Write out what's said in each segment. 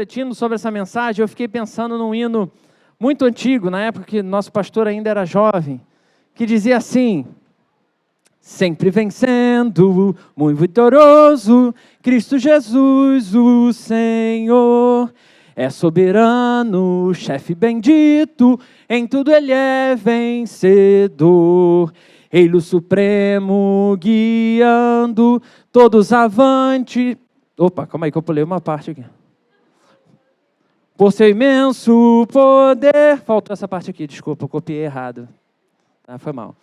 refletindo sobre essa mensagem, eu fiquei pensando num hino muito antigo, na época que nosso pastor ainda era jovem, que dizia assim: sempre vencendo, muito vitorioso, Cristo Jesus, o Senhor, é soberano, chefe bendito, em tudo ele é vencedor. Ele o supremo, guiando todos avante. Opa, calma aí que eu pulei uma parte aqui. Por seu imenso poder. Faltou essa parte aqui, desculpa, eu copiei errado. Foi mal.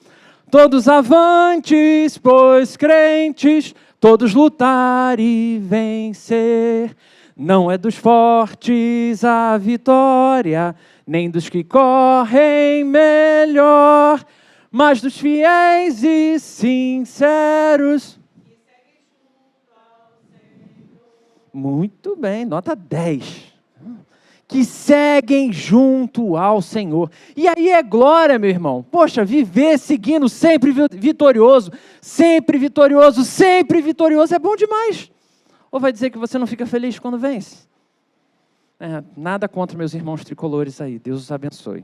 Todos avantes, pois crentes, todos lutar e vencer. Não é dos fortes a vitória, nem dos que correm melhor, mas dos fiéis e sinceros. Muito bem, nota 10. Que seguem junto ao Senhor. E aí é glória, meu irmão. Poxa, viver seguindo sempre vitorioso, sempre vitorioso, sempre vitorioso, é bom demais. Ou vai dizer que você não fica feliz quando vence? Nada contra meus irmãos tricolores aí, Deus os abençoe.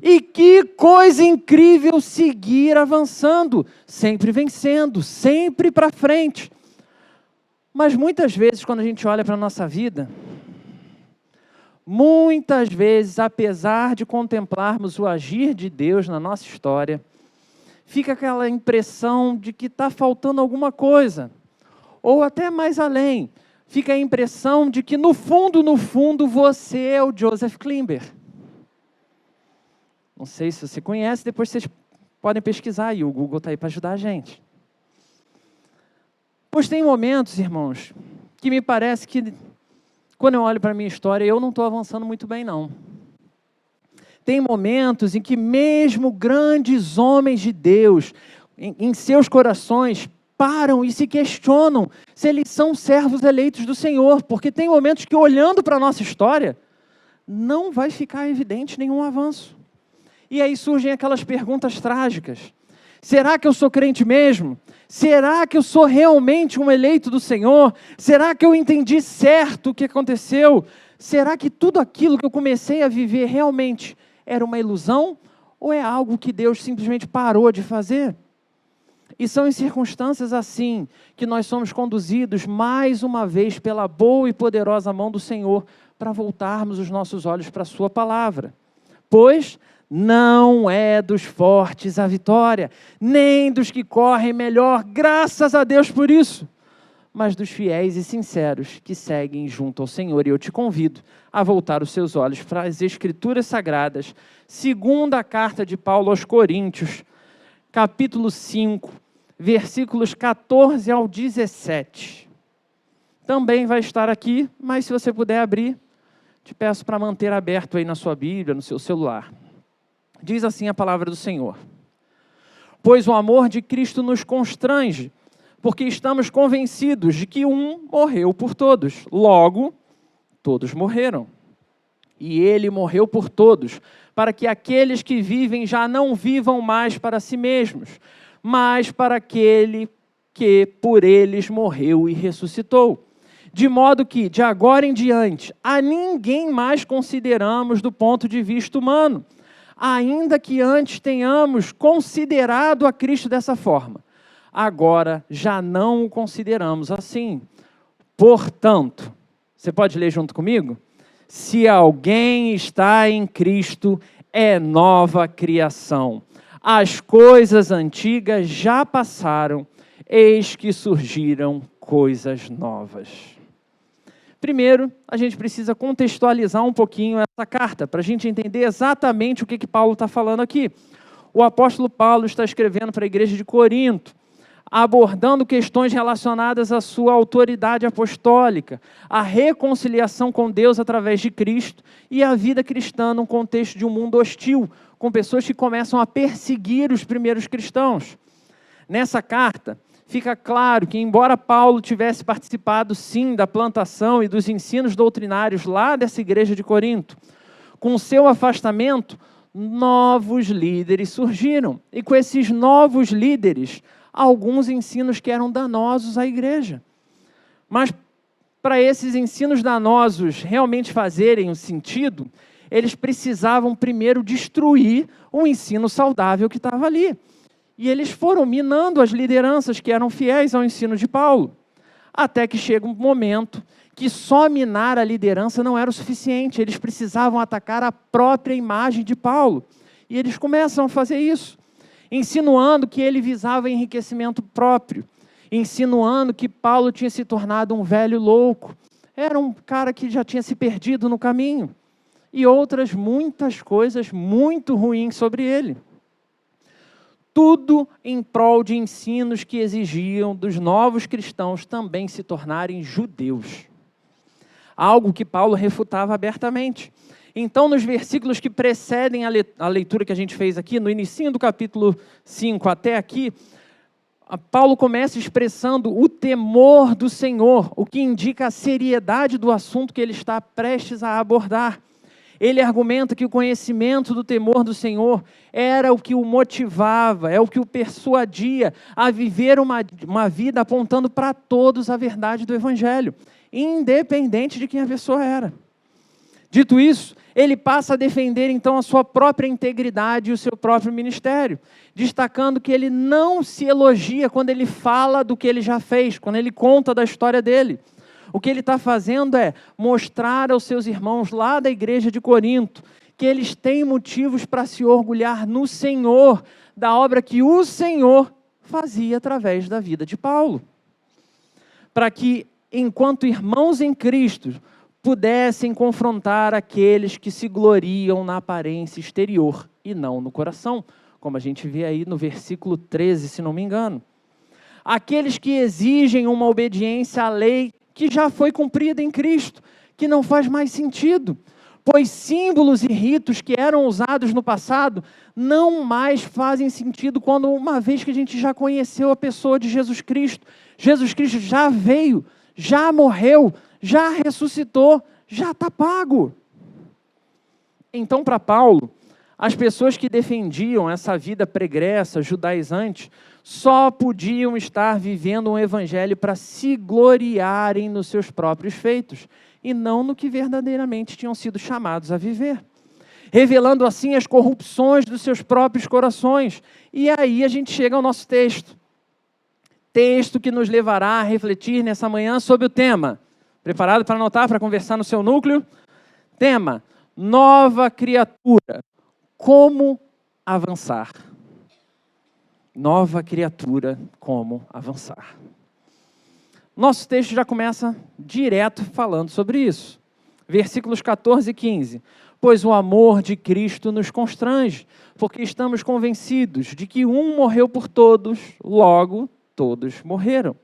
E que coisa incrível seguir avançando, sempre vencendo, sempre para frente. Mas muitas vezes, quando a gente olha para a nossa vida, muitas vezes, apesar de contemplarmos o agir de Deus na nossa história, fica aquela impressão de que está faltando alguma coisa. Ou até mais além, fica a impressão de que no fundo, você é o Joseph Klimber. Não sei se você conhece, depois vocês podem pesquisar e o Google está aí para ajudar a gente. Pois tem momentos, irmãos, que me parece que, quando eu olho para a minha história, eu não estou avançando muito bem, não. Tem momentos em que mesmo grandes homens de Deus, em seus corações, param e se questionam se eles são servos eleitos do Senhor, porque tem momentos que, olhando para a nossa história, não vai ficar evidente nenhum avanço. E aí surgem aquelas perguntas trágicas. Será que eu sou crente mesmo? Será que eu sou realmente um eleito do Senhor? Será que eu entendi certo o que aconteceu? Será que tudo aquilo que eu comecei a viver realmente era uma ilusão? Ou é algo que Deus simplesmente parou de fazer? E são em circunstâncias assim que nós somos conduzidos mais uma vez pela boa e poderosa mão do Senhor para voltarmos os nossos olhos para a sua palavra. Pois não é dos fortes a vitória, nem dos que correm melhor, graças a Deus por isso, mas dos fiéis e sinceros que seguem junto ao Senhor. E eu te convido a voltar os seus olhos para as Escrituras Sagradas, segunda carta de Paulo aos Coríntios, capítulo 5, versículos 14 ao 17. Também vai estar aqui, mas se você puder abrir, te peço para manter aberto aí na sua Bíblia, no seu celular. Diz assim a palavra do Senhor: pois o amor de Cristo nos constrange, porque estamos convencidos de que um morreu por todos, logo, todos morreram. E ele morreu por todos, para que aqueles que vivem já não vivam mais para si mesmos, mas para aquele que por eles morreu e ressuscitou. De modo que, de agora em diante, a ninguém mais consideramos do ponto de vista humano, ainda que antes tenhamos considerado a Cristo dessa forma. Agora já não o consideramos assim. Portanto, você pode ler junto comigo? Se alguém está em Cristo, é nova criação. As coisas antigas já passaram, eis que surgiram coisas novas. Primeiro, a gente precisa contextualizar um pouquinho essa carta, para a gente entender exatamente o que Paulo está falando aqui. O apóstolo Paulo está escrevendo para a igreja de Corinto, abordando questões relacionadas à sua autoridade apostólica, a reconciliação com Deus através de Cristo e a vida cristã num contexto de um mundo hostil, com pessoas que começam a perseguir os primeiros cristãos. Nessa carta, fica claro que, embora Paulo tivesse participado, sim, da plantação e dos ensinos doutrinários lá dessa igreja de Corinto, com seu afastamento, novos líderes surgiram. E com esses novos líderes, alguns ensinos que eram danosos à igreja. Mas, para esses ensinos danosos realmente fazerem um sentido, eles precisavam primeiro destruir o ensino saudável que estava ali. E eles foram minando as lideranças que eram fiéis ao ensino de Paulo. Até que chega um momento que só minar a liderança não era o suficiente. Eles precisavam atacar a própria imagem de Paulo. E eles começam a fazer isso, insinuando que ele visava enriquecimento próprio, insinuando que Paulo tinha se tornado um velho louco. Era um cara que já tinha se perdido no caminho. E outras muitas coisas muito ruins sobre ele. Tudo em prol de ensinos que exigiam dos novos cristãos também se tornarem judeus. Algo que Paulo refutava abertamente. Então, nos versículos que precedem a leitura que a gente fez aqui, no início do capítulo 5 até aqui, Paulo começa expressando o temor do Senhor, o que indica a seriedade do assunto que ele está prestes a abordar. Ele argumenta que o conhecimento do temor do Senhor era o que o motivava, é o que o persuadia a viver uma vida apontando para todos a verdade do Evangelho, independente de quem a pessoa era. Dito isso, ele passa a defender então a sua própria integridade e o seu próprio ministério, destacando que ele não se elogia quando ele fala do que ele já fez, quando ele conta da história dele. O que ele está fazendo é mostrar aos seus irmãos lá da igreja de Corinto que eles têm motivos para se orgulhar no Senhor, da obra que o Senhor fazia através da vida de Paulo. Para que, enquanto irmãos em Cristo, pudessem confrontar aqueles que se gloriam na aparência exterior e não no coração, como a gente vê aí no versículo 13, se não me engano. Aqueles que exigem uma obediência à lei que já foi cumprida em Cristo, que não faz mais sentido, pois símbolos e ritos que eram usados no passado não mais fazem sentido quando, uma vez que a gente já conheceu a pessoa de Jesus Cristo já veio, já morreu, já ressuscitou, já está pago. Então, para Paulo, as pessoas que defendiam essa vida pregressa, judaizante, só podiam estar vivendo um evangelho para se gloriarem nos seus próprios feitos, e não no que verdadeiramente tinham sido chamados a viver, revelando assim as corrupções dos seus próprios corações. E aí a gente chega ao nosso texto que nos levará a refletir nessa manhã sobre o tema. Preparado para anotar, para conversar no seu núcleo? Tema: nova criatura. Como avançar? Nova criatura, como avançar? Nosso texto já começa direto falando sobre isso. Versículos 14 e 15. Pois o amor de Cristo nos constrange, porque estamos convencidos de que um morreu por todos, logo todos morreram.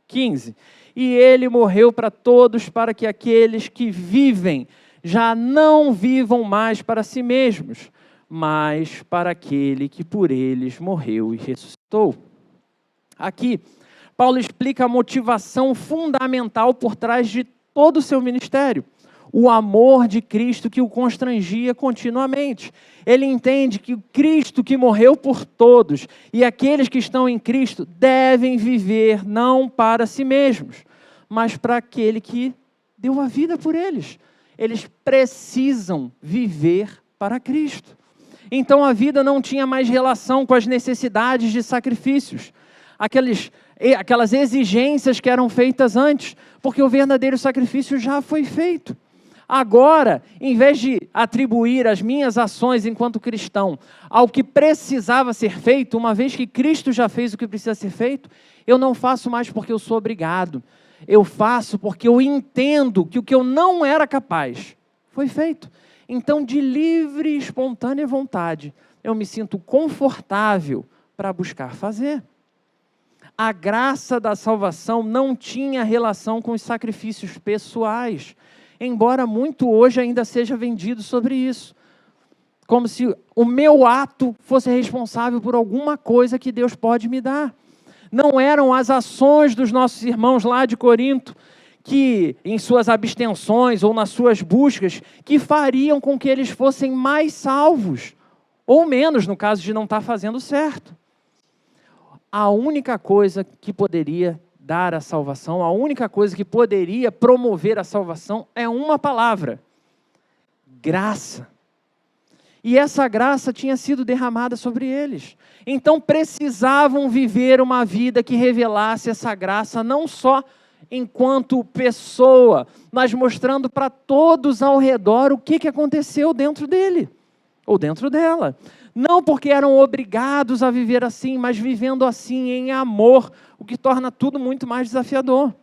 15. E ele morreu para todos, para que aqueles que vivem já não vivam mais para si mesmos, mas para aquele que por eles morreu e ressuscitou. Aqui, Paulo explica a motivação fundamental por trás de todo o seu ministério. O amor de Cristo que o constrangia continuamente. Ele entende que o Cristo que morreu por todos e aqueles que estão em Cristo devem viver não para si mesmos, mas para aquele que deu a vida por eles. Eles precisam viver para Cristo. Então a vida não tinha mais relação com as necessidades de sacrifícios, aquelas exigências que eram feitas antes, porque o verdadeiro sacrifício já foi feito. Agora, em vez de atribuir as minhas ações enquanto cristão ao que precisava ser feito, uma vez que Cristo já fez o que precisa ser feito, eu não faço mais porque eu sou obrigado. Eu faço porque eu entendo que o que eu não era capaz foi feito. Então, de livre e espontânea vontade, eu me sinto confortável para buscar fazer. A graça da salvação não tinha relação com os sacrifícios pessoais, embora muito hoje ainda seja vendido sobre isso. Como se o meu ato fosse responsável por alguma coisa que Deus pode me dar. Não eram as ações dos nossos irmãos lá de Corinto, que em suas abstenções ou nas suas buscas, que fariam com que eles fossem mais salvos, ou menos no caso de não estar fazendo certo. A única coisa que poderia dar a salvação, a única coisa que poderia promover a salvação é uma palavra: graça. E essa graça tinha sido derramada sobre eles. Então precisavam viver uma vida que revelasse essa graça, não só enquanto pessoa, mas mostrando para todos ao redor o que aconteceu dentro dele, ou dentro dela. Não porque eram obrigados a viver assim, mas vivendo assim em amor, o que torna tudo muito mais desafiador.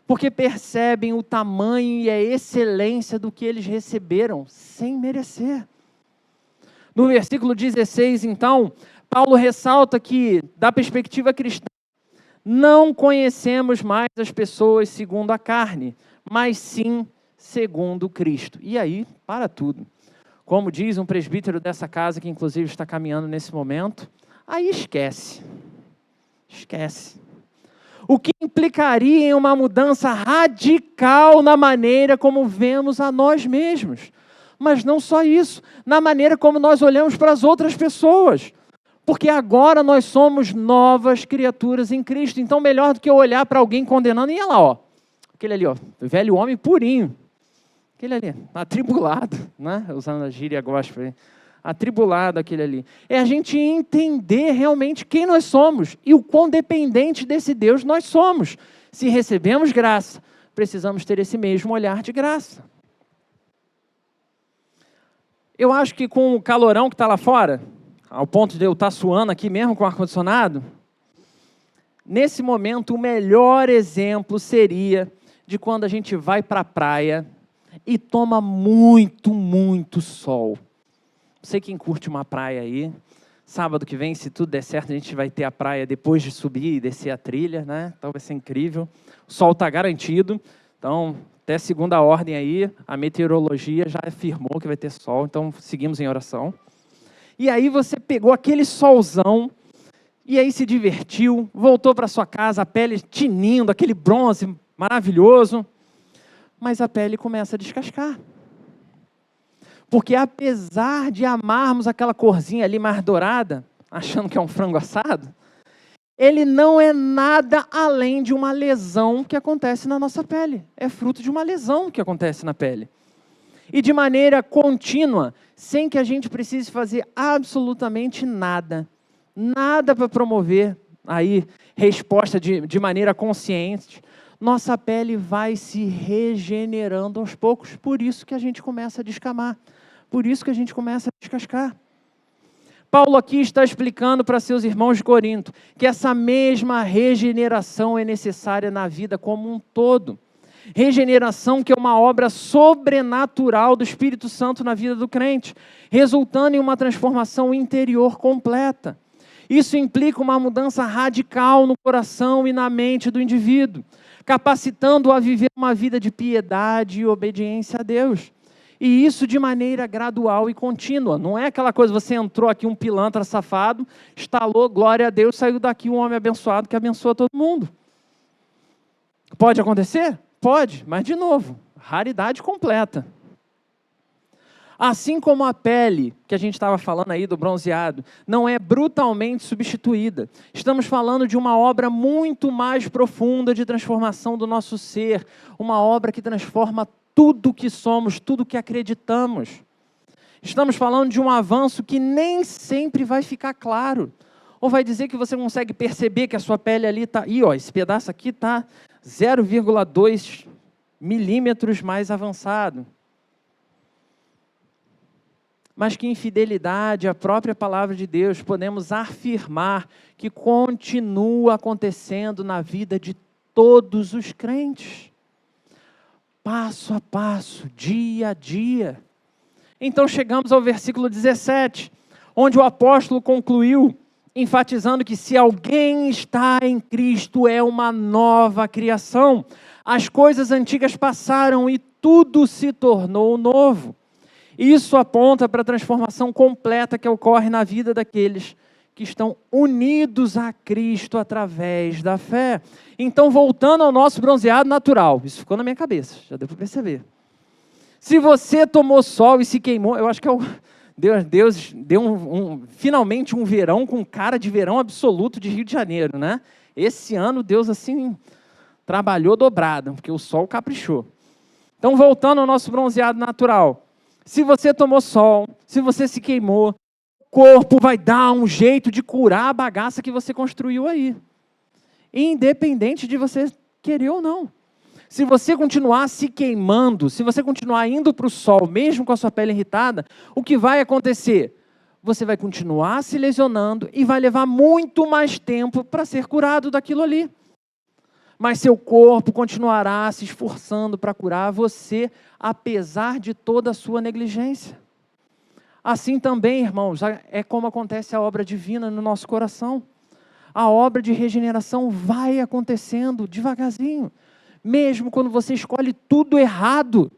Porque percebem o tamanho e a excelência do que eles receberam, sem merecer. No versículo 16, então, Paulo ressalta que, da perspectiva cristã, não conhecemos mais as pessoas segundo a carne, mas sim segundo Cristo. E aí, para tudo. Como diz um presbítero dessa casa, que inclusive está caminhando nesse momento, aí esquece. Esquece. O que implicaria em uma mudança radical na maneira como vemos a nós mesmos. Mas não só isso, na maneira como nós olhamos para as outras pessoas. Porque agora nós somos novas criaturas em Cristo. Então, melhor do que eu olhar para alguém condenando, e olha lá, ó, aquele ali, ó, velho homem purinho. Aquele ali, atribulado, né? Usando a gíria gospel, atribulado aquele ali. É a gente entender realmente quem nós somos e o quão dependente desse Deus nós somos. Se recebemos graça, precisamos ter esse mesmo olhar de graça. Eu acho que com o calorão que está lá fora, ao ponto de eu estar suando aqui mesmo com o ar-condicionado, nesse momento o melhor exemplo seria de quando a gente vai para a praia e toma muito, muito sol. Não sei quem curte uma praia aí. Sábado que vem, se tudo der certo, a gente vai ter a praia depois de subir e descer a trilha, né? Então vai ser incrível. O sol está garantido. Então, até segunda ordem aí, a meteorologia já afirmou que vai ter sol. Então, seguimos em oração. E aí você pegou aquele solzão, e aí se divertiu, voltou para sua casa, a pele tinindo, aquele bronze maravilhoso. Mas a pele começa a descascar. Porque apesar de amarmos aquela corzinha ali mais dourada, achando que é um frango assado, ele não é nada além de uma lesão que acontece na nossa pele. É fruto de uma lesão que acontece na pele. E de maneira contínua, sem que a gente precise fazer absolutamente nada. Nada para promover aí resposta de maneira consciente. Nossa pele vai se regenerando aos poucos. Por isso que a gente começa a descamar. Por isso que a gente começa a descascar. Paulo aqui está explicando para seus irmãos de Corinto que essa mesma regeneração é necessária na vida como um todo. Regeneração que é uma obra sobrenatural do Espírito Santo na vida do crente, resultando em uma transformação interior completa. Isso implica uma mudança radical no coração e na mente do indivíduo, capacitando-o a viver uma vida de piedade e obediência a Deus. E isso de maneira gradual e contínua. Não é aquela coisa, você entrou aqui um pilantra safado, estalou, glória a Deus, saiu daqui um homem abençoado que abençoa todo mundo. Pode acontecer? Pode, mas de novo, raridade completa. Assim como a pele, que a gente estava falando aí do bronzeado, não é brutalmente substituída. Estamos falando de uma obra muito mais profunda de transformação do nosso ser. Uma obra que transforma tudo que somos, tudo que acreditamos. Estamos falando de um avanço que nem sempre vai ficar claro. Ou vai dizer que você consegue perceber que a sua pele ali está... Ih, ó, esse pedaço aqui está 0,2 milímetros mais avançado. Mas que infidelidade à própria palavra de Deus podemos afirmar que continua acontecendo na vida de todos os crentes. Passo a passo, dia a dia. Então chegamos ao versículo 17, onde o apóstolo concluiu, enfatizando que se alguém está em Cristo é uma nova criação. As coisas antigas passaram e tudo se tornou novo. Isso aponta para a transformação completa que ocorre na vida daqueles que estão unidos a Cristo através da fé. Então, voltando ao nosso bronzeado natural, isso ficou na minha cabeça, já deu para perceber. Se você tomou sol e se queimou, eu acho que Deus deu finalmente um verão com cara de verão absoluto de Rio de Janeiro, né? Esse ano Deus assim trabalhou dobrado, porque o sol caprichou. Então, voltando ao nosso bronzeado natural. Se você tomou sol, se você se queimou, o corpo vai dar um jeito de curar a bagaça que você construiu aí. Independente de você querer ou não. Se você continuar se queimando, se você continuar indo para o sol, mesmo com a sua pele irritada, o que vai acontecer? Você vai continuar se lesionando e vai levar muito mais tempo para ser curado daquilo ali. Mas seu corpo continuará se esforçando para curar você, apesar de toda a sua negligência. Assim também, irmãos, é como acontece a obra divina no nosso coração. A obra de regeneração vai acontecendo devagarzinho, mesmo quando você escolhe tudo errado.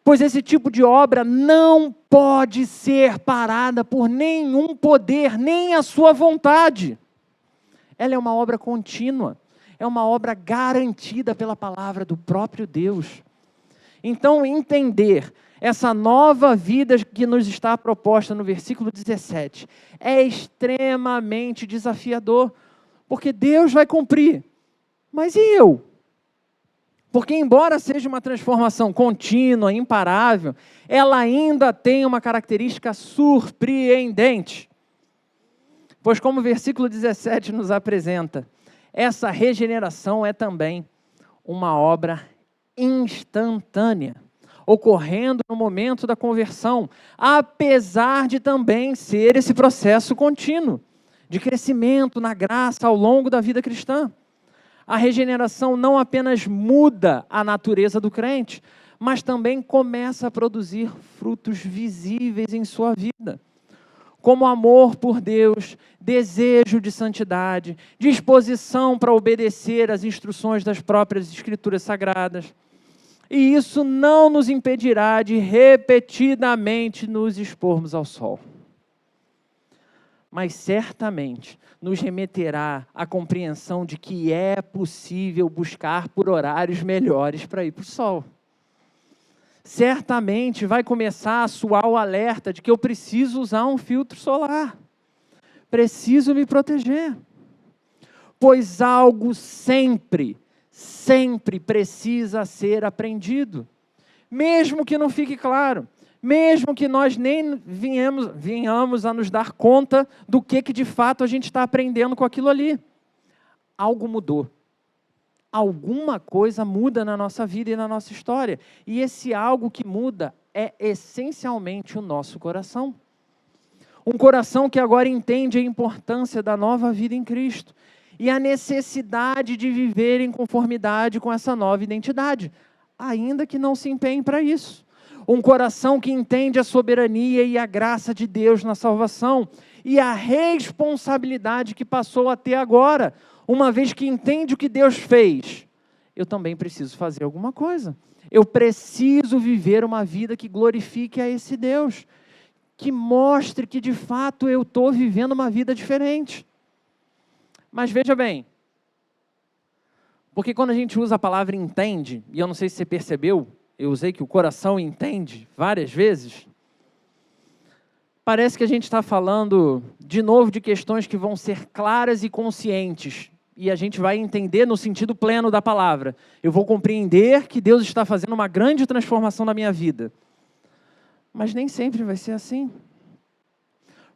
Pois esse tipo de obra não pode ser parada por nenhum poder, nem a sua vontade. Ela é uma obra contínua. É uma obra garantida pela palavra do próprio Deus. Então, entender essa nova vida que nos está proposta no versículo 17 é extremamente desafiador, porque Deus vai cumprir. Mas e eu? Porque, embora seja uma transformação contínua, imparável, ela ainda tem uma característica surpreendente. Pois, como o versículo 17 nos apresenta, essa regeneração é também uma obra instantânea, ocorrendo no momento da conversão, apesar de também ser esse processo contínuo, de crescimento na graça ao longo da vida cristã. A regeneração não apenas muda a natureza do crente, mas também começa a produzir frutos visíveis em sua vida, como amor por Deus, desejo de santidade, disposição para obedecer às instruções das próprias Escrituras Sagradas. E isso não nos impedirá de repetidamente nos expormos ao sol. Mas certamente nos remeterá à compreensão de que é possível buscar por horários melhores para ir para o sol. Certamente vai começar a soar o alerta de que eu preciso usar um filtro solar. Preciso me proteger. Pois algo sempre precisa ser aprendido. Mesmo que não fique claro. Mesmo que nós nem venhamos a nos dar conta do que de fato a gente está aprendendo com aquilo ali. Algo mudou. Alguma coisa muda na nossa vida e na nossa história. E esse algo que muda é essencialmente o nosso coração. Um coração que agora entende a importância da nova vida em Cristo e a necessidade de viver em conformidade com essa nova identidade, ainda que não se empenhe para isso. Um coração que entende a soberania e a graça de Deus na salvação e a responsabilidade que passou a ter agora. Uma vez que entende o que Deus fez, eu também preciso fazer alguma coisa. Eu preciso viver uma vida que glorifique a esse Deus, que mostre que de fato eu estou vivendo uma vida diferente. Mas veja bem, porque quando a gente usa a palavra entende, e eu não sei se você percebeu, eu usei que o coração entende várias vezes, parece que a gente está falando de novo de questões que vão ser claras e conscientes. E a gente vai entender no sentido pleno da palavra. Eu vou compreender que Deus está fazendo uma grande transformação na minha vida. Mas nem sempre vai ser assim.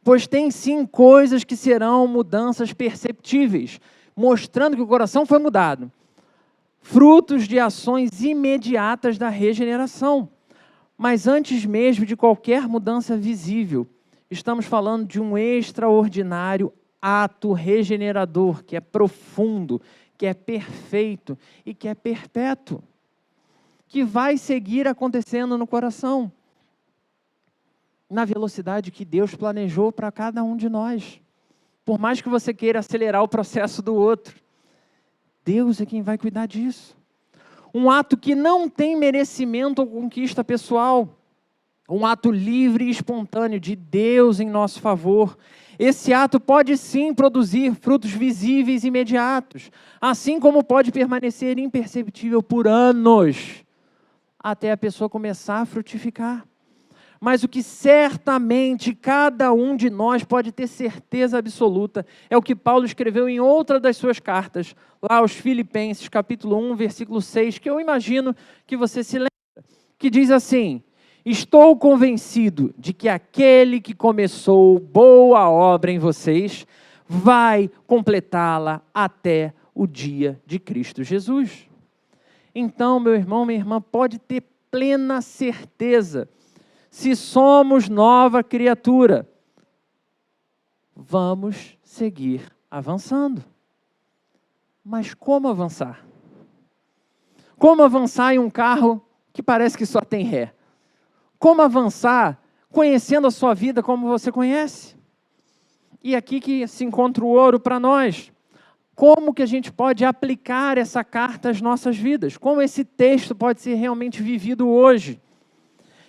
Pois tem sim coisas que serão mudanças perceptíveis, mostrando que o coração foi mudado. Frutos de ações imediatas da regeneração. Mas antes mesmo de qualquer mudança visível, estamos falando de um extraordinário ato regenerador, que é profundo, que é perfeito e que é perpétuo, que vai seguir acontecendo no coração, na velocidade que Deus planejou para cada um de nós. Por mais que você queira acelerar o processo do outro, Deus é quem vai cuidar disso. Um ato que não tem merecimento ou conquista pessoal, um ato livre e espontâneo de Deus em nosso favor. Esse ato pode sim produzir frutos visíveis imediatos, assim como pode permanecer imperceptível por anos, até a pessoa começar a frutificar. Mas o que certamente cada um de nós pode ter certeza absoluta é o que Paulo escreveu em outra das suas cartas, lá aos Filipenses, capítulo 1, versículo 6, que eu imagino que você se lembra, que diz assim: estou convencido de que aquele que começou boa obra em vocês vai completá-la até o dia de Cristo Jesus. Então, meu irmão, minha irmã, pode ter plena certeza, se somos nova criatura, vamos seguir avançando. Mas como avançar? Como avançar em um carro que parece que só tem ré? Como avançar conhecendo a sua vida como você conhece? E aqui que se encontra o ouro para nós. Como que a gente pode aplicar essa carta às nossas vidas? Como esse texto pode ser realmente vivido hoje?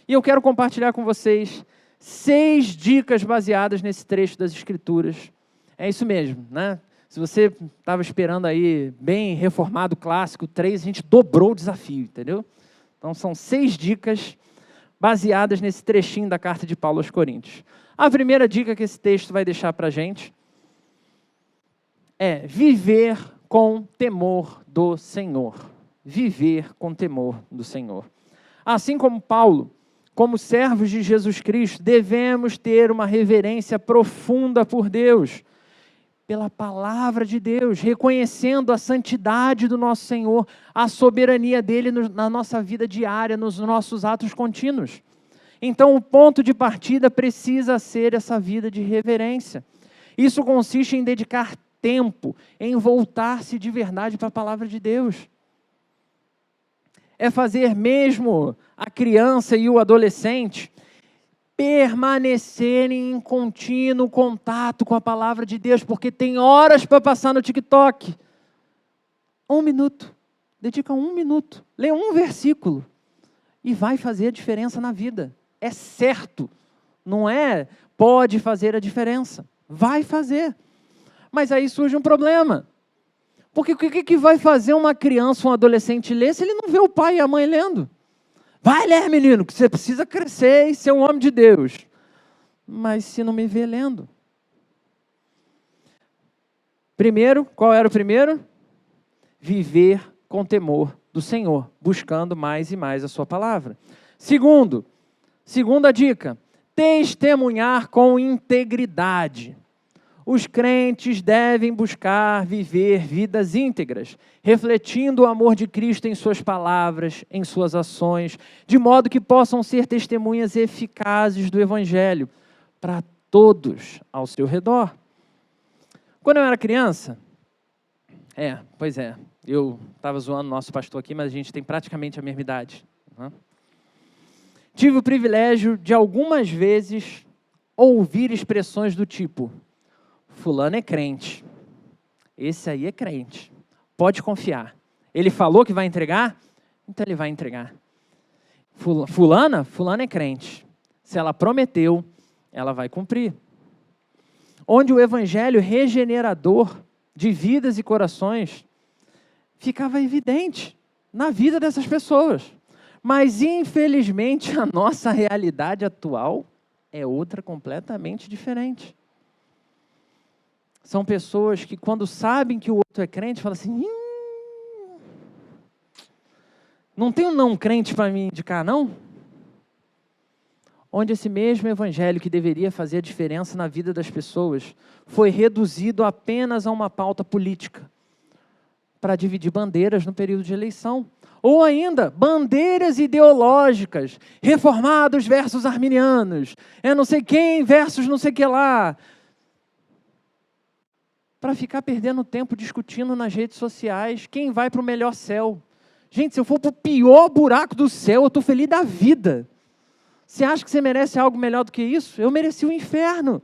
E eu quero compartilhar com vocês 6 dicas baseadas nesse trecho das Escrituras. É isso mesmo, né? Se você estava esperando aí, bem reformado, clássico, 3, a gente dobrou o desafio, entendeu? Então, são 6 dicas baseadas nesse trechinho da carta de Paulo aos Coríntios. A primeira dica que esse texto vai deixar para a gente é viver com temor do Senhor. Viver com temor do Senhor. Assim como Paulo, como servos de Jesus Cristo, devemos ter uma reverência profunda por Deus, pela palavra de Deus, reconhecendo a santidade do nosso Senhor, a soberania dele na nossa vida diária, nos nossos atos contínuos. Então, o ponto de partida precisa ser essa vida de reverência. Isso consiste em dedicar tempo, em voltar-se de verdade para a palavra de Deus. É fazer mesmo a criança e o adolescente permanecerem em contínuo contato com a palavra de Deus, porque tem horas para passar no TikTok. 1 minuto, dedica 1 minuto, lê um versículo e vai fazer a diferença na vida. É certo, não é pode fazer a diferença, vai fazer. Mas aí surge um problema. Porque o que vai fazer uma criança, um adolescente ler se ele não vê o pai e a mãe lendo? Vai ler, menino, que você precisa crescer e ser um homem de Deus. Mas se não me vê lendo. Primeiro, qual era o primeiro? Viver com temor do Senhor, buscando mais e mais a sua palavra. Segundo, segunda dica, testemunhar com integridade. Os crentes devem buscar viver vidas íntegras, refletindo o amor de Cristo em suas palavras, em suas ações, de modo que possam ser testemunhas eficazes do Evangelho para todos ao seu redor. Quando eu era criança, eu estava zoando o nosso pastor aqui, mas a gente tem praticamente a mesma idade. Né? Tive o privilégio de algumas vezes ouvir expressões do tipo: fulano é crente, esse aí é crente, pode confiar. Ele falou que vai entregar, então ele vai entregar. Fulana é crente. Se ela prometeu, ela vai cumprir. Onde o evangelho regenerador de vidas e corações ficava evidente na vida dessas pessoas. Mas, infelizmente, a nossa realidade atual é outra completamente diferente. São pessoas que, quando sabem que o outro é crente, falam assim: não tem um não crente para me indicar, não? Onde esse mesmo evangelho que deveria fazer a diferença na vida das pessoas foi reduzido apenas a uma pauta política para dividir bandeiras no período de eleição. Ou ainda, bandeiras ideológicas, reformados versus arminianos, não sei quem versus não sei que lá, para ficar perdendo tempo discutindo nas redes sociais quem vai para o melhor céu. Gente, se eu for para o pior buraco do céu, eu estou feliz da vida. Você acha que você merece algo melhor do que isso? Eu mereci o inferno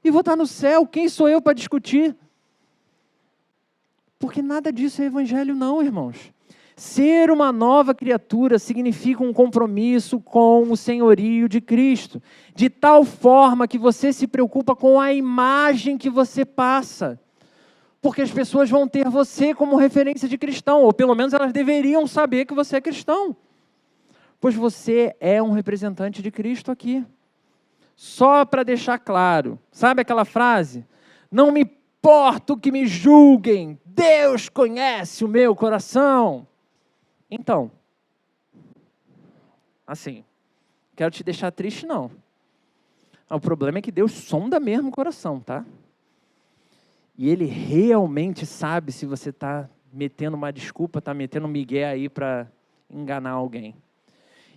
e vou estar no céu. Quem sou eu para discutir? Porque nada disso é evangelho não, irmãos. Ser uma nova criatura significa um compromisso com o senhorio de Cristo, de tal forma que você se preocupa com a imagem que você passa, porque as pessoas vão ter você como referência de cristão, ou pelo menos elas deveriam saber que você é cristão. pois você é um representante de Cristo aqui. Só para deixar claro, sabe aquela frase? Não me importa o que me julguem, Deus conhece o meu coração. Então, assim, quero te deixar triste não. O problema é que Deus sonda mesmo o coração, tá? E Ele realmente sabe se você está metendo uma desculpa, está metendo um migué aí para enganar alguém.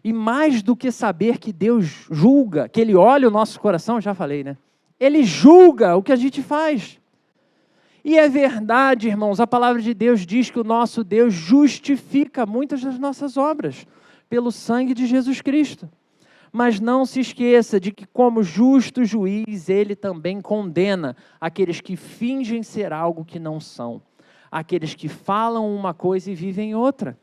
E mais do que saber que Deus julga, que Ele olha o nosso coração, já falei, né? Ele julga o que a gente faz. E é verdade, irmãos, a palavra de Deus diz que o nosso Deus justifica muitas das nossas obras pelo sangue de Jesus Cristo. Mas não se esqueça de que, como justo juiz, Ele também condena aqueles que fingem ser algo que não são, aqueles que falam uma coisa e vivem outra.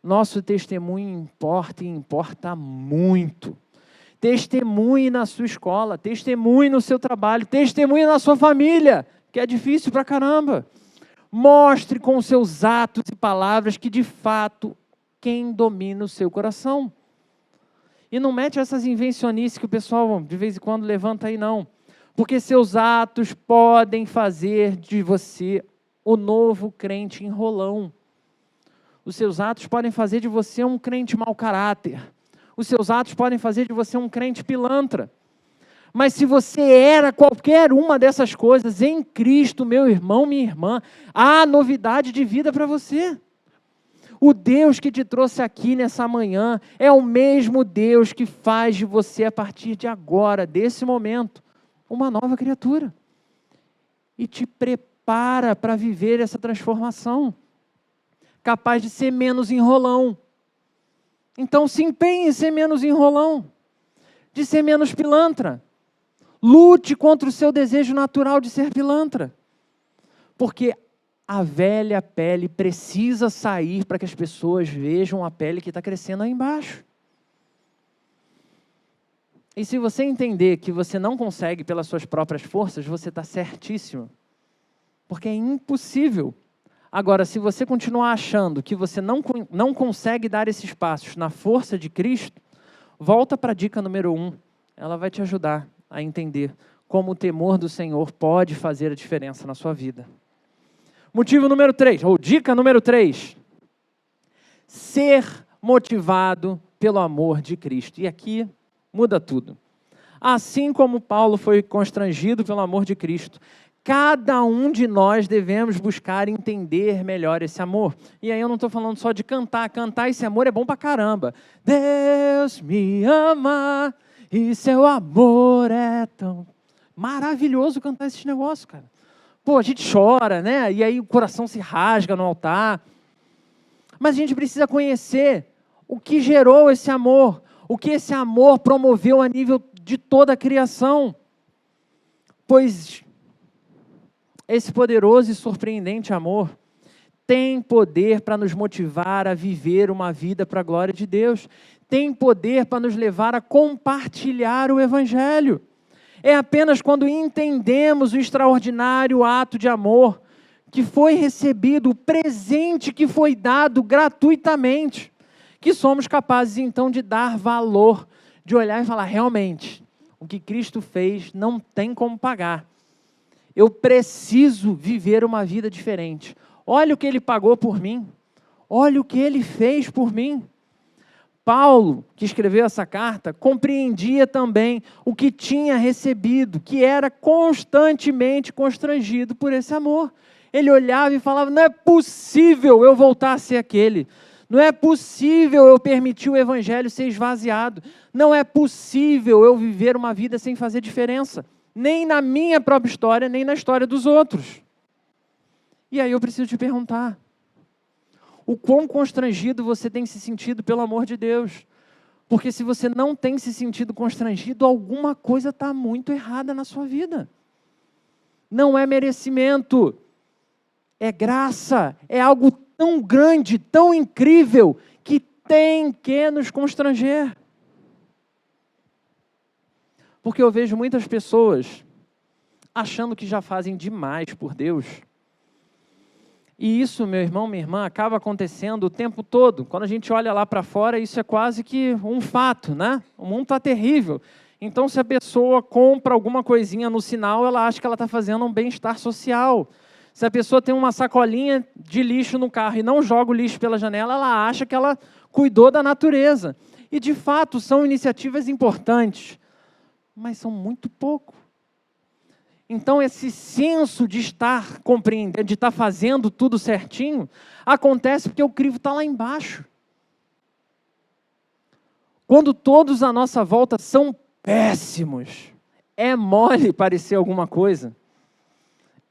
Nosso testemunho importa e importa muito. Testemunhe na sua escola, testemunhe no seu trabalho, testemunhe na sua família, que é difícil pra caramba. Mostre com seus atos e palavras que, de fato, quem domina o seu coração. E não mete essas invencionices que o pessoal, de vez em quando, levanta aí, não. Porque seus atos podem fazer de você o novo crente enrolão. Os seus atos podem fazer de você um crente mau caráter. Os seus atos podem fazer de você um crente pilantra. Mas se você era qualquer uma dessas coisas em Cristo, meu irmão, minha irmã, há novidade de vida para você. O Deus que te trouxe aqui nessa manhã é o mesmo Deus que faz de você, a partir de agora, desse momento, uma nova criatura. E te prepara para viver essa transformação. Capaz de ser menos enrolão. Então se empenhe em ser menos enrolão, de ser menos pilantra. Lute contra o seu desejo natural de ser pilantra. Porque a velha pele precisa sair para que as pessoas vejam a pele que está crescendo aí embaixo. E se você entender que você não consegue pelas suas próprias forças, você está certíssimo. Porque é impossível. Agora, se você continuar achando que você não consegue dar esses passos na força de Cristo, volta para a dica número 1. Ela vai te ajudar a entender como o temor do Senhor pode fazer a diferença na sua vida. Motivo número 3, ou dica número 3. Ser motivado pelo amor de Cristo. E aqui muda tudo. Assim como Paulo foi constrangido pelo amor de Cristo, cada um de nós devemos buscar entender melhor esse amor. E aí eu não estou falando só de cantar. Cantar esse amor é bom pra caramba. Deus me ama e seu amor é tão maravilhoso cantar esse negócio, cara. Pô, a gente chora, né? E aí o coração se rasga no altar. Mas a gente precisa conhecer o que gerou esse amor, o que esse amor promoveu a nível de toda a criação. Pois esse poderoso e surpreendente amor tem poder para nos motivar a viver uma vida para a glória de Deus. Tem poder para nos levar a compartilhar o Evangelho. É apenas quando entendemos o extraordinário ato de amor que foi recebido, o presente que foi dado gratuitamente, que somos capazes então de dar valor, de olhar e falar, realmente, o que Cristo fez não tem como pagar. Eu preciso viver uma vida diferente. Olha o que Ele pagou por mim. Olha o que Ele fez por mim. Paulo, que escreveu essa carta, compreendia também o que tinha recebido, que era constantemente constrangido por esse amor. Ele olhava e falava, não é possível eu voltar a ser aquele. Não é possível eu permitir o Evangelho ser esvaziado. Não é possível eu viver uma vida sem fazer diferença. Nem na minha própria história, nem na história dos outros. E aí eu preciso te perguntar, o quão constrangido você tem se sentido pelo amor de Deus? Porque se você não tem se sentido constrangido, alguma coisa está muito errada na sua vida. Não é merecimento, é graça, é algo tão grande, tão incrível, que tem que nos constranger. Porque eu vejo muitas pessoas achando que já fazem demais por Deus. E isso, meu irmão, minha irmã, acaba acontecendo o tempo todo. Quando a gente olha lá para fora, isso é quase que um fato, né? O mundo está terrível. Então, se a pessoa compra alguma coisinha no sinal, ela acha que ela está fazendo um bem-estar social. Se a pessoa tem uma sacolinha de lixo no carro e não joga o lixo pela janela, ela acha que ela cuidou da natureza. E, de fato, são iniciativas importantes, mas são muito pouco. Então, esse senso de estar compreendendo, de estar fazendo tudo certinho, acontece porque o crivo está lá embaixo. Quando todos à nossa volta são péssimos, é mole parecer alguma coisa.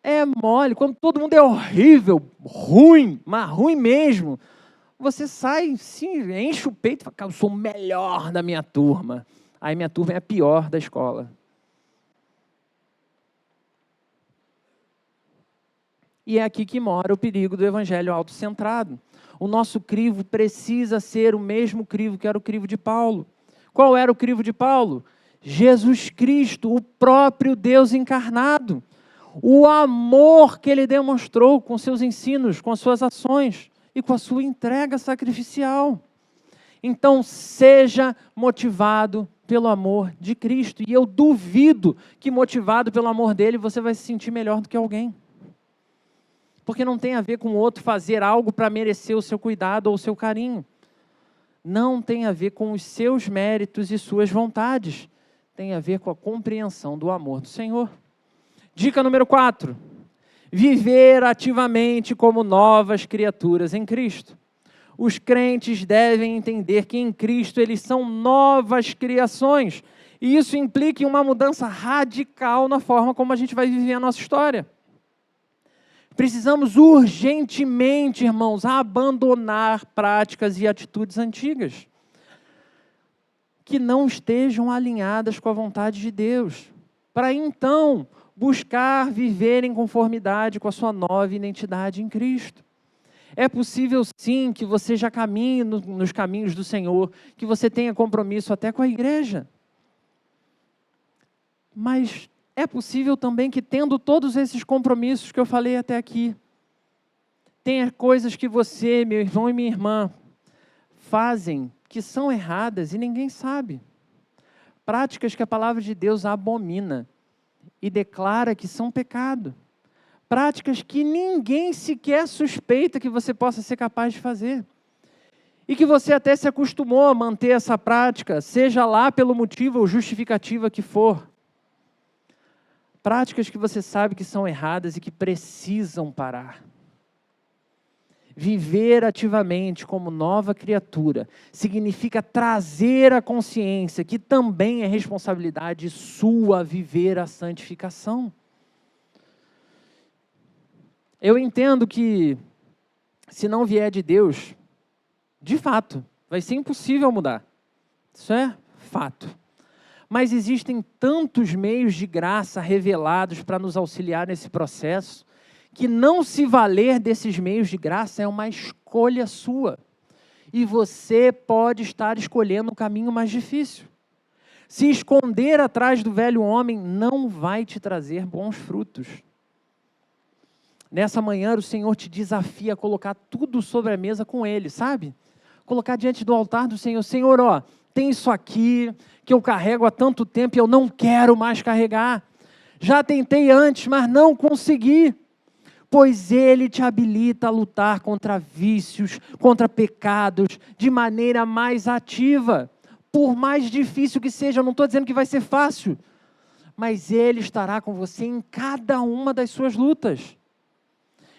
É mole. Quando todo mundo é horrível, ruim, mas ruim mesmo, você sai, sim, enche o peito e fala, eu sou o melhor da minha turma. Aí minha turma é a pior da escola. E é aqui que mora o perigo do evangelho autocentrado. O nosso crivo precisa ser o mesmo crivo que era o crivo de Paulo. Qual era o crivo de Paulo? Jesus Cristo, o próprio Deus encarnado. O amor que ele demonstrou com seus ensinos, com as suas ações e com a sua entrega sacrificial. Então, seja motivado pelo amor de Cristo. E eu duvido que motivado pelo amor dele, você vai se sentir melhor do que alguém. Porque não tem a ver com o outro fazer algo para merecer o seu cuidado ou o seu carinho. Não tem a ver com os seus méritos e suas vontades. Tem a ver com a compreensão do amor do Senhor. Dica número 4. Viver ativamente como novas criaturas em Cristo. Os crentes devem entender que em Cristo eles são novas criações. E isso implica em uma mudança radical na forma como a gente vai viver a nossa história. Precisamos urgentemente, irmãos, abandonar práticas e atitudes antigas que não estejam alinhadas com a vontade de Deus, para então buscar viver em conformidade com a sua nova identidade em Cristo. É possível sim que você já caminhe nos caminhos do Senhor, que você tenha compromisso até com a igreja, mas é possível também que, tendo todos esses compromissos que eu falei até aqui, tenha coisas que você, meu irmão e minha irmã, fazem que são erradas e ninguém sabe. Práticas que a palavra de Deus abomina e declara que são pecado. Práticas que ninguém sequer suspeita que você possa ser capaz de fazer. E que você até se acostumou a manter essa prática, seja lá pelo motivo ou justificativa que for. Práticas que você sabe que são erradas e que precisam parar. Viver ativamente como nova criatura significa trazer à consciência que também é responsabilidade sua viver a santificação. Eu entendo que, se não vier de Deus, de fato, vai ser impossível mudar. Isso é fato. Mas existem tantos meios de graça revelados para nos auxiliar nesse processo, que não se valer desses meios de graça é uma escolha sua. E você pode estar escolhendo um caminho mais difícil. Se esconder atrás do velho homem não vai te trazer bons frutos. Nessa manhã o Senhor te desafia a colocar tudo sobre a mesa com Ele, sabe? Colocar diante do altar do Senhor. Senhor, ó, tem isso aqui que eu carrego há tanto tempo e eu não quero mais carregar. Já tentei antes, mas não consegui. Pois Ele te habilita a lutar contra vícios, contra pecados, de maneira mais ativa. Por mais difícil que seja, eu não estou dizendo que vai ser fácil, mas Ele estará com você em cada uma das suas lutas.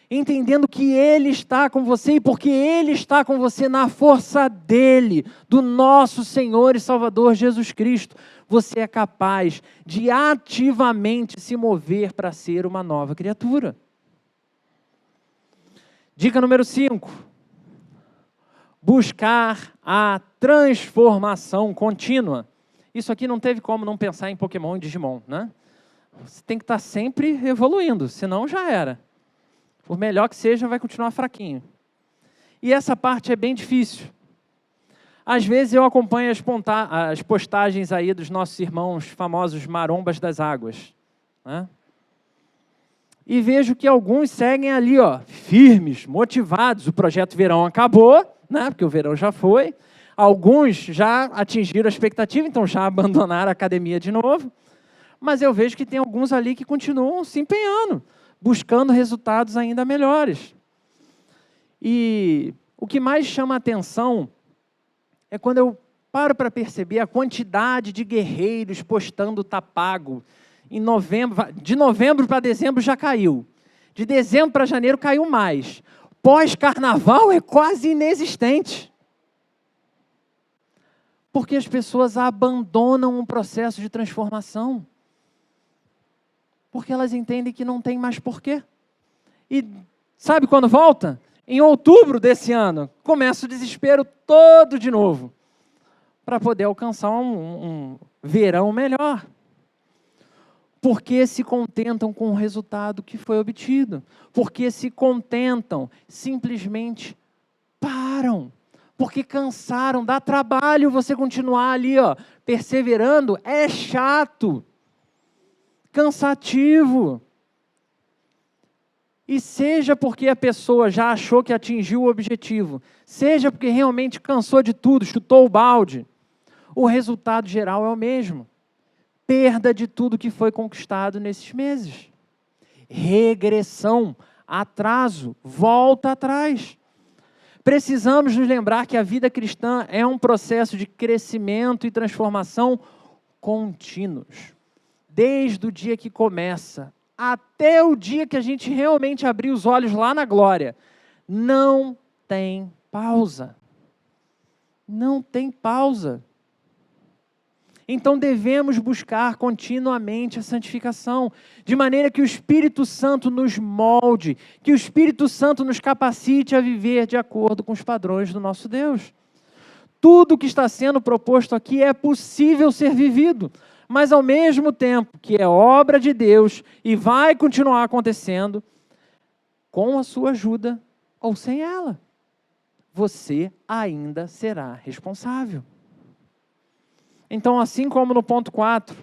Entendendo que Ele está com você e porque Ele está com você na força dEle, do nosso Senhor e Salvador Jesus Cristo, você é capaz de ativamente se mover para ser uma nova criatura. Dica número 5. Buscar a transformação contínua. Isso aqui não teve como não pensar em Pokémon e Digimon, né? Você tem que estar sempre evoluindo, senão já era. Por melhor que seja, vai continuar fraquinho. E essa parte é bem difícil. Às vezes eu acompanho as postagens aí dos nossos irmãos famosos marombas das águas, né? e vejo que alguns seguem ali, firmes, motivados. O projeto verão acabou, né? Porque o verão já foi. Alguns já atingiram a expectativa, então já abandonaram a academia de novo. Mas eu vejo que tem alguns ali que continuam se empenhando, buscando resultados ainda melhores. E o que mais chama a atenção é quando eu paro para perceber a quantidade de guerreiros postando tá pago. Em novembro, de novembro para dezembro já caiu. De dezembro para janeiro caiu mais. Pós-carnaval é quase inexistente. Porque as pessoas abandonam um processo de transformação. Porque elas entendem que não tem mais porquê. E sabe quando volta? Em outubro desse ano, começa o desespero todo de novo. Para poder alcançar um verão melhor. Porque se contentam com o resultado que foi obtido. Porque se contentam, simplesmente param. Porque cansaram, dá trabalho você continuar ali, perseverando, é chato, cansativo. E seja porque a pessoa já achou que atingiu o objetivo, seja porque realmente cansou de tudo, chutou o balde, o resultado geral é o mesmo. Perda de tudo que foi conquistado nesses meses. Regressão, atraso, volta atrás. Precisamos nos lembrar que a vida cristã é um processo de crescimento e transformação contínuos. Desde o dia que começa, até o dia que a gente realmente abrir os olhos lá na glória. Não tem pausa. Não tem pausa. Então devemos buscar continuamente a santificação, de maneira que o Espírito Santo nos molde, que o Espírito Santo nos capacite a viver de acordo com os padrões do nosso Deus. Tudo que está sendo proposto aqui é possível ser vivido, mas ao mesmo tempo que é obra de Deus e vai continuar acontecendo, com a sua ajuda ou sem ela, você ainda será responsável. Então, assim como no ponto 4,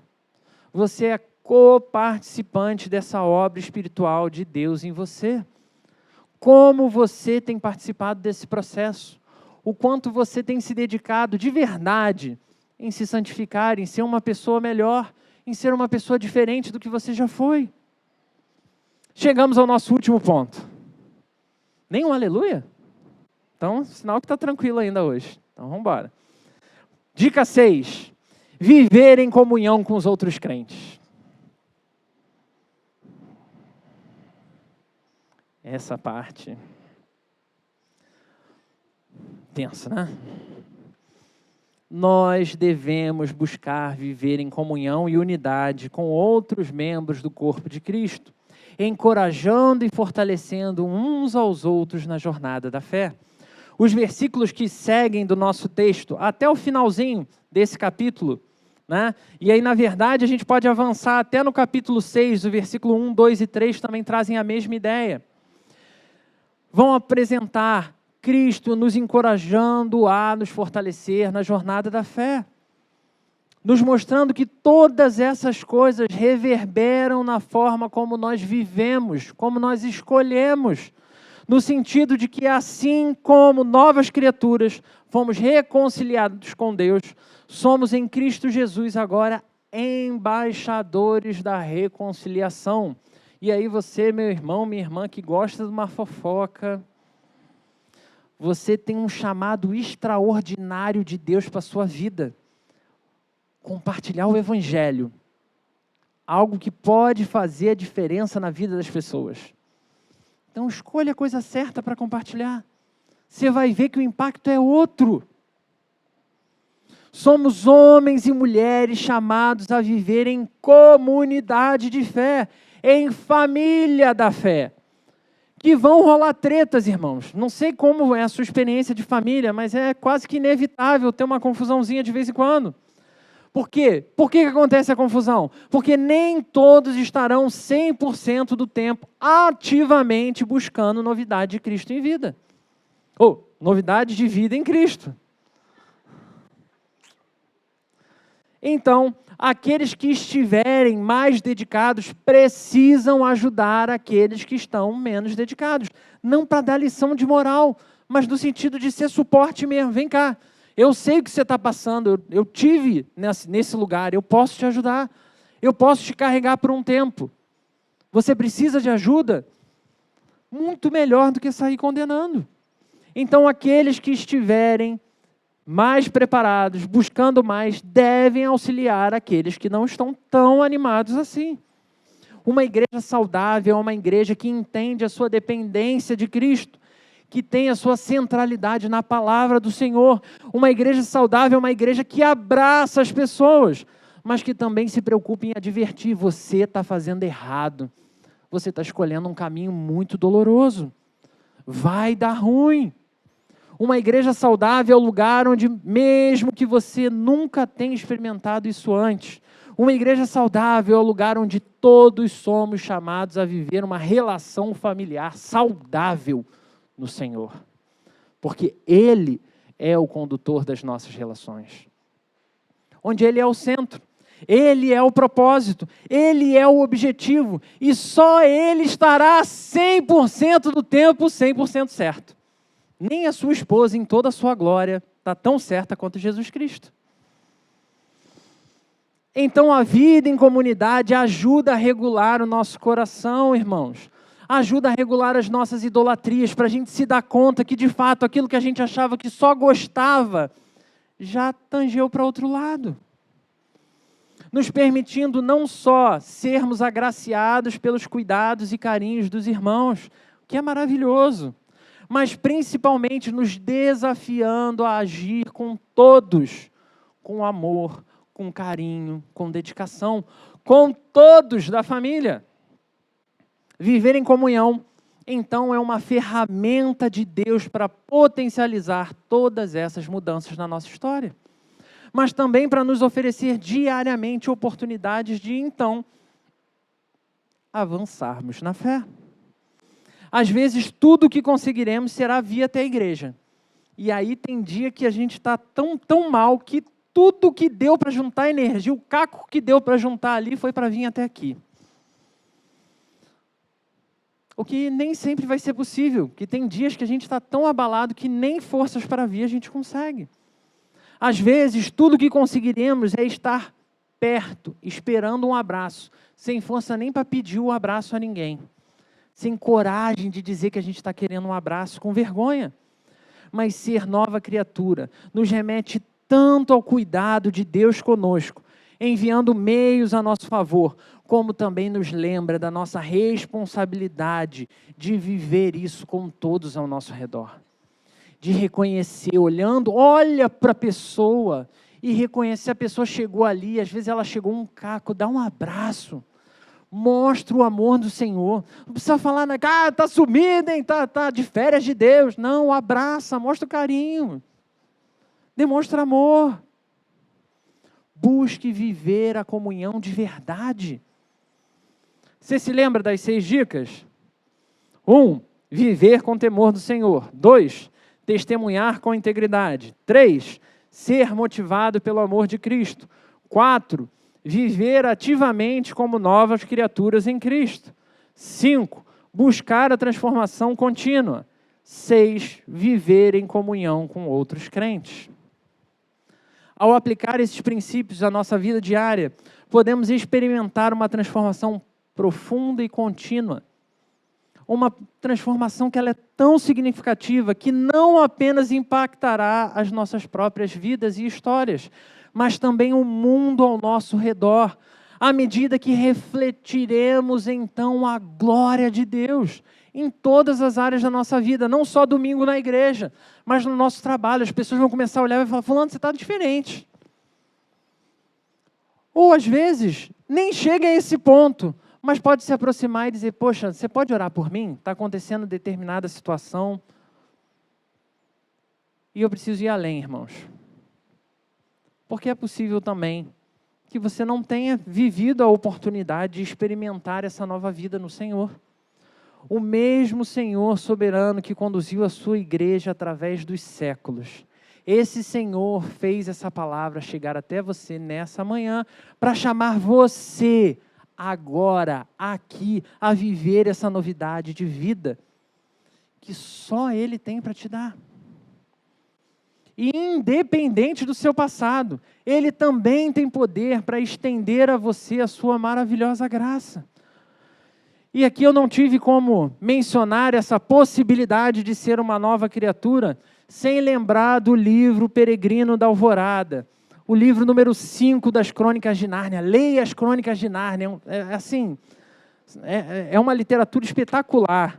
você é coparticipante dessa obra espiritual de Deus em você. Como você tem participado desse processo? O quanto você tem se dedicado de verdade em se santificar, em ser uma pessoa melhor, em ser uma pessoa diferente do que você já foi? Chegamos ao nosso último ponto. Nenhum aleluia? Então, sinal que está tranquilo ainda hoje. Então, vamos embora. Dica 6. Viver em comunhão com os outros crentes. Essa parte. Tensa, né? Nós devemos buscar viver em comunhão e unidade com outros membros do corpo de Cristo, encorajando e fortalecendo uns aos outros na jornada da fé. Os versículos que seguem do nosso texto, até o finalzinho desse capítulo, né? E aí, na verdade, a gente pode avançar até no capítulo 6, o versículo 1, 2 e 3 também trazem a mesma ideia. Vão apresentar Cristo nos encorajando a nos fortalecer na jornada da fé, nos mostrando que todas essas coisas reverberam na forma como nós vivemos, como nós escolhemos, no sentido de que assim como novas criaturas fomos reconciliados com Deus, somos em Cristo Jesus agora embaixadores da reconciliação. E aí você, meu irmão, minha irmã, que gosta de uma fofoca, você tem um chamado extraordinário de Deus para a sua vida. Compartilhar o Evangelho. Algo que pode fazer a diferença na vida das pessoas. Então escolha a coisa certa para compartilhar. Você vai ver que o impacto é outro. Somos homens e mulheres chamados a viver em comunidade de fé, em família da fé. Que vão rolar tretas, irmãos. Não sei como é a sua experiência de família, mas é quase que inevitável ter uma confusãozinha de vez em quando. Por quê? Por que acontece a confusão? Porque nem todos estarão 100% do tempo ativamente buscando novidade de Cristo em vida. Ou novidade de vida em Cristo. Então, Aqueles que estiverem mais dedicados precisam ajudar aqueles que estão menos dedicados. Não para dar lição de moral, mas no sentido de ser suporte mesmo. Vem cá, eu sei o que você está passando, eu tive nesse lugar, eu posso te ajudar. Eu posso te carregar por um tempo. Você precisa de ajuda? Muito melhor do que sair condenando. Então, aqueles que estiverem mais preparados, buscando mais, devem auxiliar aqueles que não estão tão animados assim. Uma igreja saudável é uma igreja que entende a sua dependência de Cristo, que tem a sua centralidade na palavra do Senhor. Uma igreja saudável é uma igreja que abraça as pessoas, mas que também se preocupa em advertir: você está fazendo errado, você está escolhendo um caminho muito doloroso, vai dar ruim. Uma igreja saudável é o lugar onde, mesmo que você nunca tenha experimentado isso antes, uma igreja saudável é o lugar onde todos somos chamados a viver uma relação familiar saudável no Senhor, porque Ele é o condutor das nossas relações, onde Ele é o centro, Ele é o propósito, Ele é o objetivo, e só Ele estará 100% do tempo 100% certo. Nem a sua esposa, em toda a sua glória, está tão certa quanto Jesus Cristo. Então, a vida em comunidade ajuda a regular o nosso coração, irmãos. Ajuda a regular as nossas idolatrias, para a gente se dar conta que, de fato, aquilo que a gente achava que só gostava, já tangeu para outro lado. Nos permitindo não só sermos agraciados pelos cuidados e carinhos dos irmãos, o que é maravilhoso, mas principalmente nos desafiando a agir com todos, com amor, com carinho, com dedicação, com todos da família. Viver em comunhão, então, é uma ferramenta de Deus para potencializar todas essas mudanças na nossa história, mas também para nos oferecer diariamente oportunidades de, então, avançarmos na fé. Às vezes, tudo o que conseguiremos será vir até a igreja. E aí tem dia que a gente está tão mal que tudo que deu para juntar energia, o caco que deu para juntar ali, foi para vir até aqui. O que nem sempre vai ser possível, que tem dias que a gente está tão abalado que nem forças para vir a gente consegue. Às vezes, tudo que conseguiremos é estar perto, esperando um abraço, sem força nem para pedir o abraço a ninguém, sem coragem de dizer que a gente está querendo um abraço, com vergonha. Mas ser nova criatura nos remete tanto ao cuidado de Deus conosco, enviando meios a nosso favor, como também nos lembra da nossa responsabilidade de viver isso com todos ao nosso redor. De reconhecer, olha para a pessoa e reconhecer, a pessoa chegou ali, às vezes ela chegou um caco, dá um abraço. Mostra o amor do Senhor. Não precisa falar, está sumida, hein? Tá de férias de Deus. Não, abraça, mostra o carinho. Demonstra amor. Busque viver a comunhão de verdade. Você se lembra das 6 dicas? 1, viver com temor do Senhor. 2, testemunhar com integridade. 3, ser motivado pelo amor de Cristo. 4, viver ativamente como novas criaturas em Cristo. 5, buscar a transformação contínua. 6, viver em comunhão com outros crentes. Ao aplicar esses princípios à nossa vida diária, podemos experimentar uma transformação profunda e contínua. Uma transformação que ela é tão significativa que não apenas impactará as nossas próprias vidas e histórias, mas também o mundo ao nosso redor, à medida que refletiremos então a glória de Deus em todas as áreas da nossa vida, não só domingo na igreja, mas no nosso trabalho. As pessoas vão começar a olhar e falar: fulano, você está diferente. Ou às vezes, nem chega a esse ponto, mas pode se aproximar e dizer: poxa, você pode orar por mim? Está acontecendo determinada situação e eu preciso ir além, irmãos. Porque é possível também que você não tenha vivido a oportunidade de experimentar essa nova vida no Senhor. O mesmo Senhor soberano que conduziu a sua igreja através dos séculos, Esse Senhor fez essa palavra chegar até você nessa manhã para chamar você agora, aqui, a viver essa novidade de vida que só Ele tem para te dar. E independente do seu passado, Ele também tem poder para estender a você a sua maravilhosa graça. E aqui eu não tive como mencionar essa possibilidade de ser uma nova criatura sem lembrar do livro Peregrino da Alvorada, o livro número 5 das Crônicas de Nárnia. Leia as Crônicas de Nárnia, é uma literatura espetacular.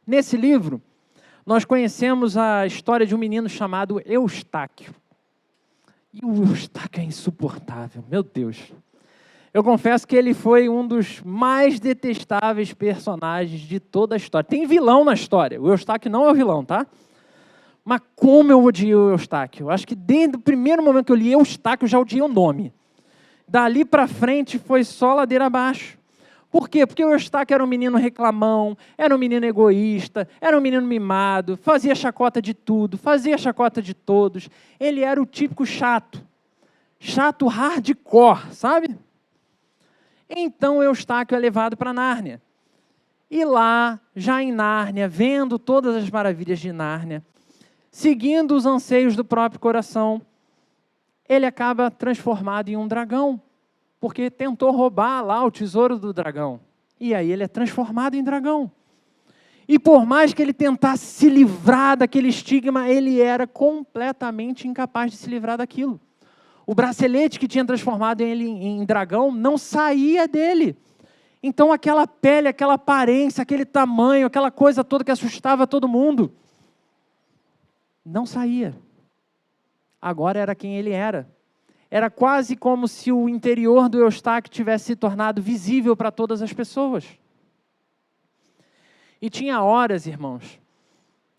Nesse livro, nós conhecemos a história de um menino chamado Eustáquio. E o Eustáquio é insuportável, meu Deus. Eu confesso que ele foi um dos mais detestáveis personagens de toda a história. Tem vilão na história, o Eustáquio não é o vilão, tá? Mas como eu odiei o Eustáquio. Eu acho que desde o primeiro momento que eu li Eustáquio, eu já odiei o nome. Dali para frente foi só ladeira abaixo. Por quê? Porque o Eustáquio era um menino reclamão, era um menino egoísta, era um menino mimado, fazia chacota de tudo, fazia chacota de todos. Ele era o típico chato hardcore, sabe? Então Eustáquio é levado para Nárnia. E lá, já em Nárnia, vendo todas as maravilhas de Nárnia, seguindo os anseios do próprio coração, ele acaba transformado em um dragão, porque tentou roubar lá o tesouro do dragão. E aí ele é transformado em dragão. E por mais que ele tentasse se livrar daquele estigma, ele era completamente incapaz de se livrar daquilo. O bracelete que tinha transformado ele em dragão não saía dele. Então aquela pele, aquela aparência, aquele tamanho, aquela coisa toda que assustava todo mundo, não saía. Agora era quem ele era. Era quase como se o interior do Eustáquio tivesse se tornado visível para todas as pessoas. E tinha horas, irmãos,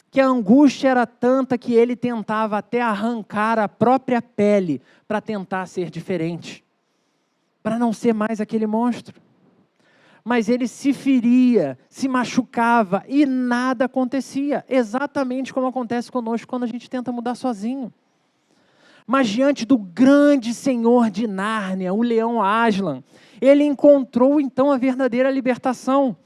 que a angústia era tanta que ele tentava até arrancar a própria pele para tentar ser diferente, para não ser mais aquele monstro. Mas ele se feria, se machucava e nada acontecia, exatamente como acontece conosco quando a gente tenta mudar sozinho. Mas diante do grande Senhor de Nárnia, o leão Aslan, ele encontrou então a verdadeira libertação.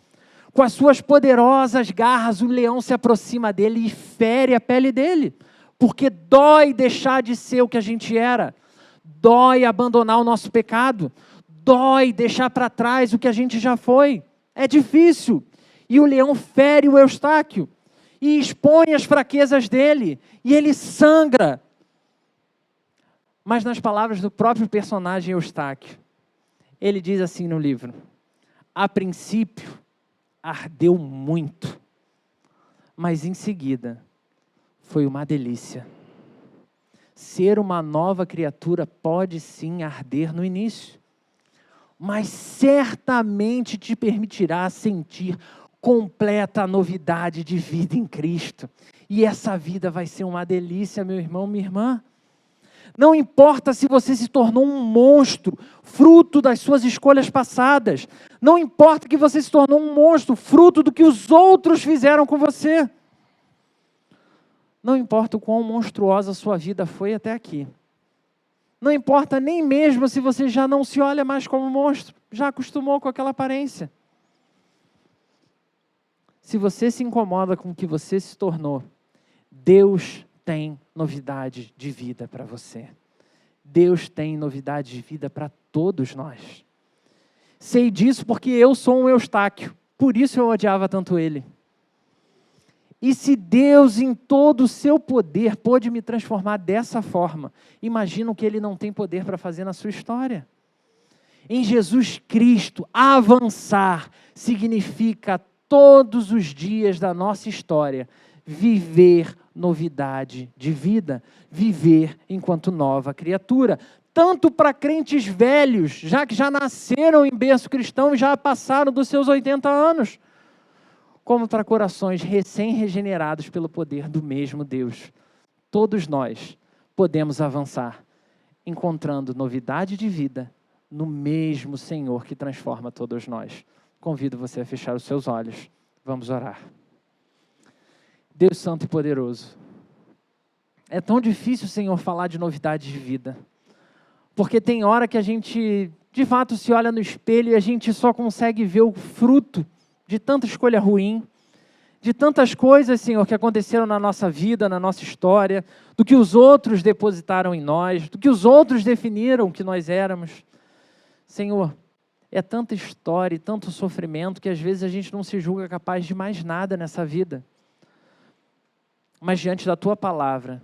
Com as suas poderosas garras, o leão se aproxima dele e fere a pele dele, porque dói deixar de ser o que a gente era, dói abandonar o nosso pecado, dói deixar para trás o que a gente já foi, é difícil. E o leão fere o Eustáquio e expõe as fraquezas dele, e ele sangra. Mas nas palavras do próprio personagem Eustáquio, ele diz assim no livro: a princípio ardeu muito, mas em seguida foi uma delícia. Ser uma nova criatura pode sim arder no início, mas certamente te permitirá sentir completa novidade de vida em Cristo. E essa vida vai ser uma delícia, meu irmão, minha irmã. Não importa se você se tornou um monstro, fruto das suas escolhas passadas. Não importa que você se tornou um monstro, fruto do que os outros fizeram com você. Não importa o quão monstruosa a sua vida foi até aqui. Não importa nem mesmo se você já não se olha mais como monstro, já acostumou com aquela aparência. Se você se incomoda com o que você se tornou, Deus tem novidade de vida para você. Deus tem novidade de vida para todos nós. Sei disso porque eu sou um Eustáquio, por isso eu odiava tanto ele. E se Deus, em todo o seu poder, pôde me transformar dessa forma, imagina o que Ele não tem poder para fazer na sua história. Em Jesus Cristo, avançar significa todos os dias da nossa história viver novidade de vida, viver enquanto nova criatura. Tanto para crentes velhos, já que já nasceram em berço cristão e já passaram dos seus 80 anos, como para corações recém-regenerados pelo poder do mesmo Deus. Todos nós podemos avançar, encontrando novidade de vida no mesmo Senhor que transforma todos nós. Convido você a fechar os seus olhos. Vamos orar. Deus Santo e Poderoso, É tão difícil, Senhor, falar de novidade de vida. Porque tem hora que a gente, de fato, se olha no espelho e a gente só consegue ver o fruto de tanta escolha ruim, de tantas coisas, Senhor, que aconteceram na nossa vida, na nossa história, do que os outros depositaram em nós, do que os outros definiram que nós éramos. Senhor, é tanta história e tanto sofrimento que às vezes a gente não se julga capaz de mais nada nessa vida. Mas diante da Tua palavra,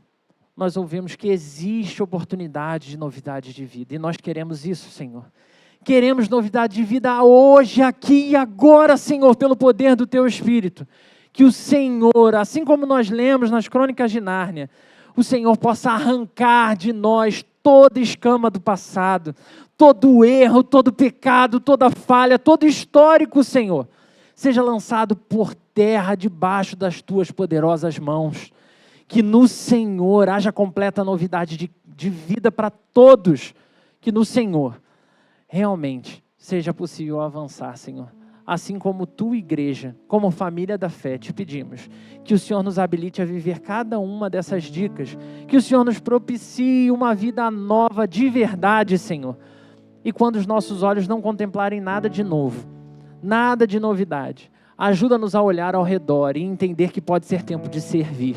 nós ouvimos que existe oportunidade de novidade de vida. E nós queremos isso, Senhor. Queremos novidade de vida hoje, aqui e agora, Senhor, pelo poder do Teu Espírito. Que o Senhor, assim como nós lemos nas Crônicas de Nárnia, o Senhor possa arrancar de nós toda escama do passado, todo erro, todo pecado, toda falha, todo histórico, Senhor, seja lançado por terra debaixo das Tuas poderosas mãos. Que no Senhor haja completa novidade de vida para todos. Que no Senhor realmente seja possível avançar, Senhor. Assim como Tua igreja, como família da fé, te pedimos que o Senhor nos habilite a viver cada uma dessas dicas. Que o Senhor nos propicie uma vida nova de verdade, Senhor. E quando os nossos olhos não contemplarem nada de novo, nada de novidade, ajuda-nos a olhar ao redor e entender que pode ser tempo de servir.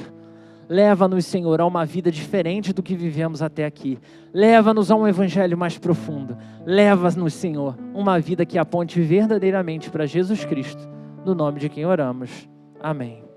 Leva-nos, Senhor, a uma vida diferente do que vivemos até aqui. Leva-nos a um evangelho mais profundo. Leva-nos, Senhor, uma vida que aponte verdadeiramente para Jesus Cristo. No nome de quem oramos. Amém.